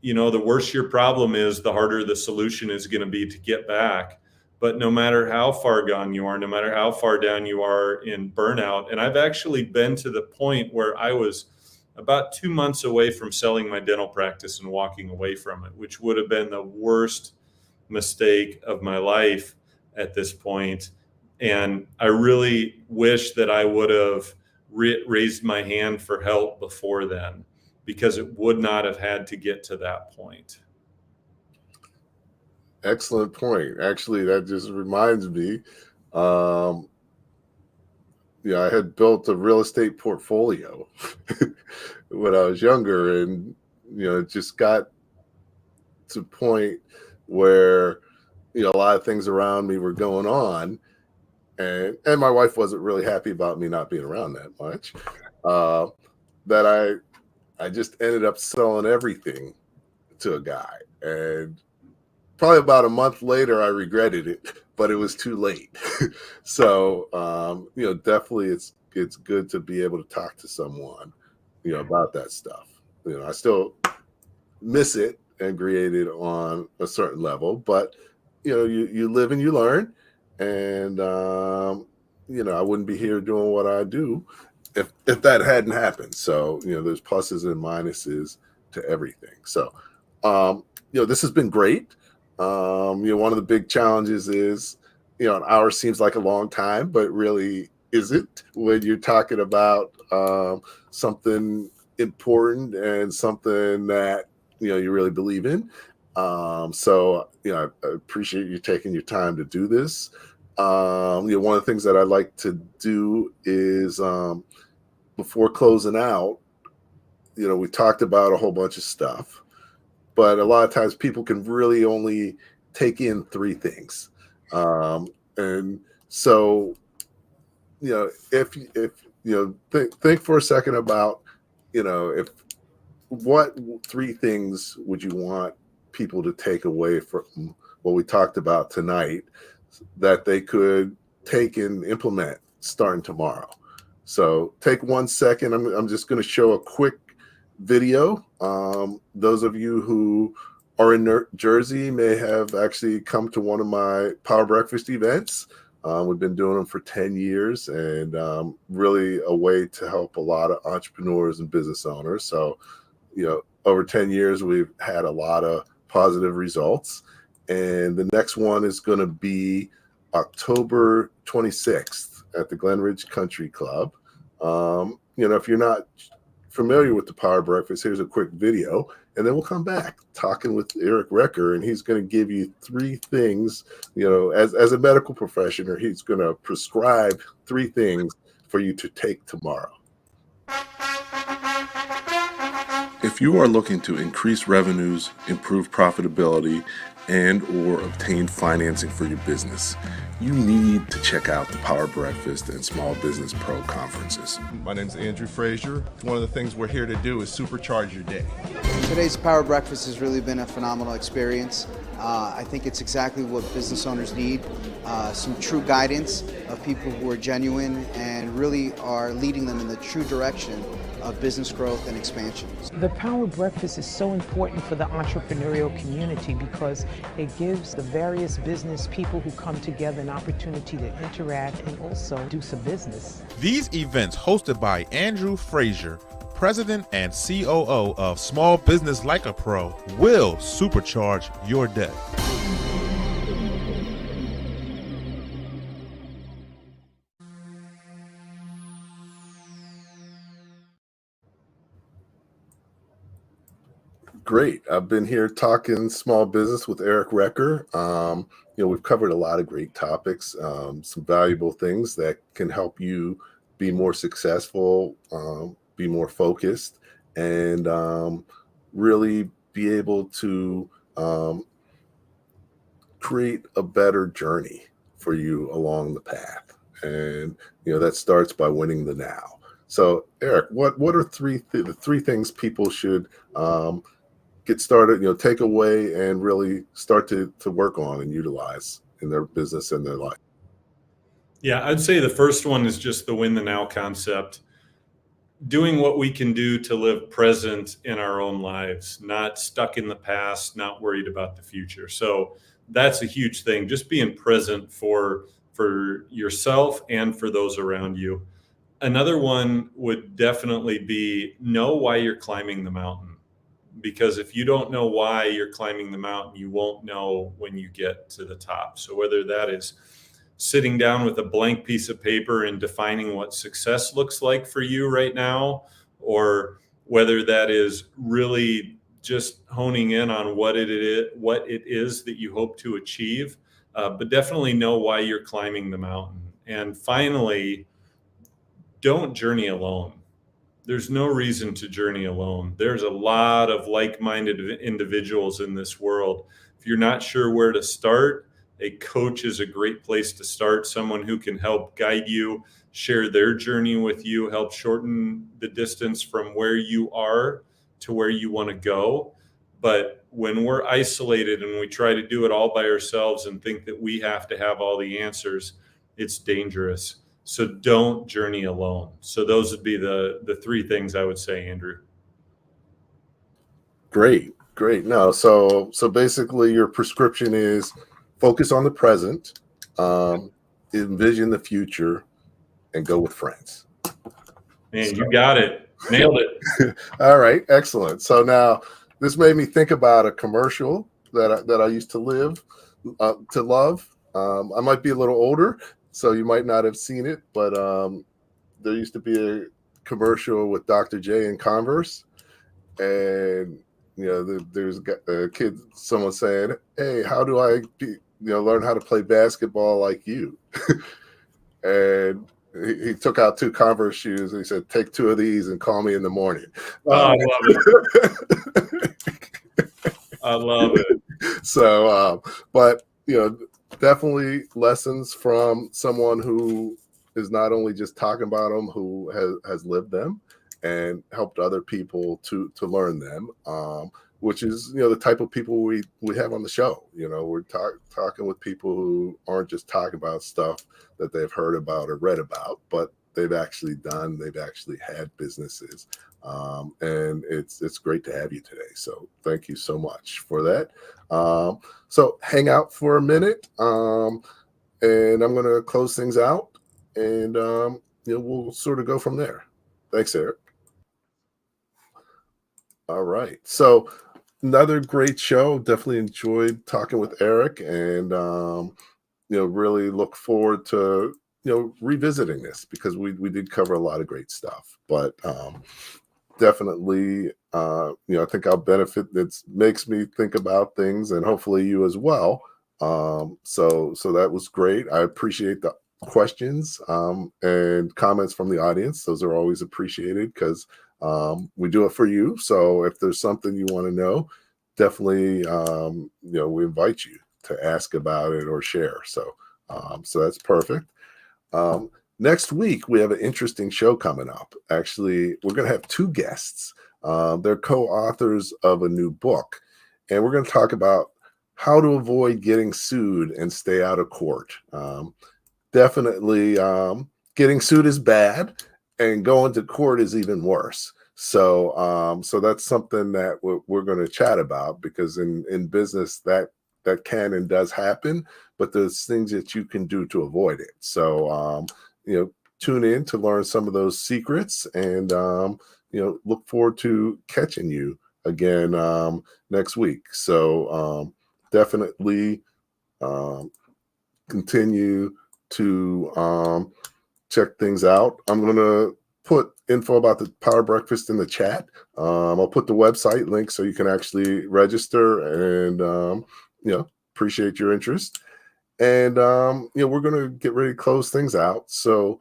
the worse your problem is, the harder the solution is going to be to get back. But no matter how far gone you are, no matter how far down you are in burnout, and I've actually been to the point where I was about 2 months away from selling my dental practice and walking away from it, which would have been the worst mistake of my life at this point. And I really wish that I would have raised my hand for help before then, because it would not have had to get to that point. Excellent point. Actually, that just reminds me, I had built a real estate portfolio when I was younger, and it just got to a point where a lot of things around me were going on, and my wife wasn't really happy about me not being around that much. That I just ended up selling everything to a guy, and probably about a month later, I regretted it, but it was too late. So, definitely it's good to be able to talk to someone, about that stuff. I still miss it and created on a certain level, but you live and you learn, and I wouldn't be here doing what I do if that hadn't happened. So there's pluses and minuses to everything. So this has been great. One of the big challenges is an hour seems like a long time, but really isn't when you're talking about something important and something that you really believe in. So I appreciate you taking your time to do this. One of the things that I like to do is before closing out, we talked about a whole bunch of stuff, but a lot of times people can really only take in 3 things. And so, if think for a second about, if what 3 things would you want people to take away from what we talked about tonight that they could take and implement starting tomorrow? So take 1 second. I'm just going to show a quick video. Those of you who are in Jersey may have actually come to one of my Power Breakfast events. We've been doing them for 10 years and really a way to help a lot of entrepreneurs and business owners. So, over 10 years, we've had a lot of positive results. And the next one is going to be October 26th at the Glen Ridge Country Club. If you're not familiar with the Power Breakfast, here's a quick video, and then we'll come back talking with Eric Recker, and he's going to give you 3 things, as a medical professional, he's going to prescribe 3 things for you to take tomorrow. If you are looking to increase revenues, improve profitability, and or obtain financing for your business, you need to check out the Power Breakfast and Small Business Pro conferences. My name is Andrew Frazier. One of the things we're here to do is supercharge your day. Today's Power Breakfast has really been a phenomenal experience. I think it's exactly what business owners need, some true guidance of people who are genuine and really are leading them in the true direction of business growth and expansion. The Power Breakfast is so important for the entrepreneurial community because it gives the various business people who come together an opportunity to interact and also do some business. These events hosted by Andrew Frazier, President and COO of Small Business Like a Pro, will supercharge your day. Great. I've been here talking small business with Eric Recker. We've covered a lot of great topics, some valuable things that can help you be more successful, be more focused, and really be able to create a better journey for you along the path. And, that starts by winning the now. So, Eric, what are the 3 things people should get started, take away and really start to work on and utilize in their business and their life? Yeah, I'd say the first one is just the win the now concept. Doing what we can do to live present in our own lives, not stuck in the past, not worried about the future. So that's a huge thing. Just being present for yourself and for those around you. Another one would definitely be know why you're climbing the mountain. Because if you don't know why you're climbing the mountain, you won't know when you get to the top. So whether that is sitting down with a blank piece of paper and defining what success looks like for you right now, or whether that is really just honing in on what it is that you hope to achieve, but definitely know why you're climbing the mountain. And finally, don't journey alone. There's no reason to journey alone. There's a lot of like-minded individuals in this world. If you're not sure where to start, a coach is a great place to start. Someone who can help guide you, share their journey with you, help shorten the distance from where you are to where you want to go. But when we're isolated and we try to do it all by ourselves and think that we have to have all the answers, it's dangerous. So don't journey alone. So those would be the 3 things I would say, Andrew. Great. Great. No, so basically your prescription is focus on the present, envision the future, and go with friends. Man, you got it. Nailed it. All right, excellent. So now this made me think about a commercial that I used to love. I might be a little older, so you might not have seen it, but there used to be a commercial with Dr. J and Converse, and there's a kid, someone saying, "Hey, how do I learn how to play basketball like you?" And he took out 2 Converse shoes and he said, "Take 2 of these and call me in the morning." Oh, I love it. I love it. So, but definitely lessons from someone who is not only just talking about them, who has lived them and helped other people to learn them, which is the type of people we have on the show. We're talking with people who aren't just talking about stuff that they've heard about or read about, but they've actually had businesses, and it's great to have you today. So thank you so much for that. So hang out for a minute, and I'm going to close things out, and we'll sort of go from there. Thanks, Eric. All right. So another great show. Definitely enjoyed talking with Eric, and really look forward to revisiting this, because we did cover a lot of great stuff. But definitely, I think I'll benefit. It makes me think about things, and hopefully you as well. So that was great. I appreciate the questions and comments from the audience. Those are always appreciated, because we do it for you. So if there's something you want to know, definitely, we invite you to ask about it or share. So that's perfect. Next week, we have an interesting show coming up. Actually, we're going to have 2 guests. They're co-authors of a new book, and we're going to talk about how to avoid getting sued and stay out of court. Definitely, getting sued is bad, and going to court is even worse. So that's something that we're going to chat about, because in business that can and does happen, but there's things that you can do to avoid it. So tune in to learn some of those secrets, and look forward to catching you again next week. So definitely continue to check things out. I'm going to put info about the Power Breakfast in the chat. I'll put the website link so you can actually register, and appreciate your interest. And we're going to get ready to close things out. So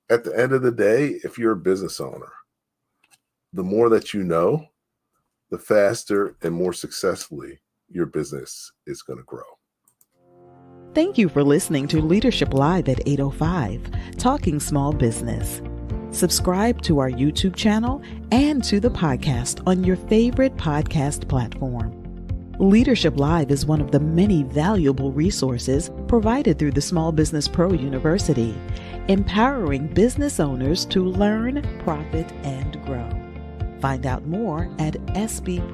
at the end of the day, if you're a business owner, the more that you know, the faster and more successfully your business is going to grow. Thank you for listening to Leadership Live at 8:05, Talking Small Business. Subscribe to our YouTube channel and to the podcast on your favorite podcast platform. Leadership Live is one of the many valuable resources provided through the Small Business Pro University, empowering business owners to learn, profit, and grow. Find out more at sbpro.u.com.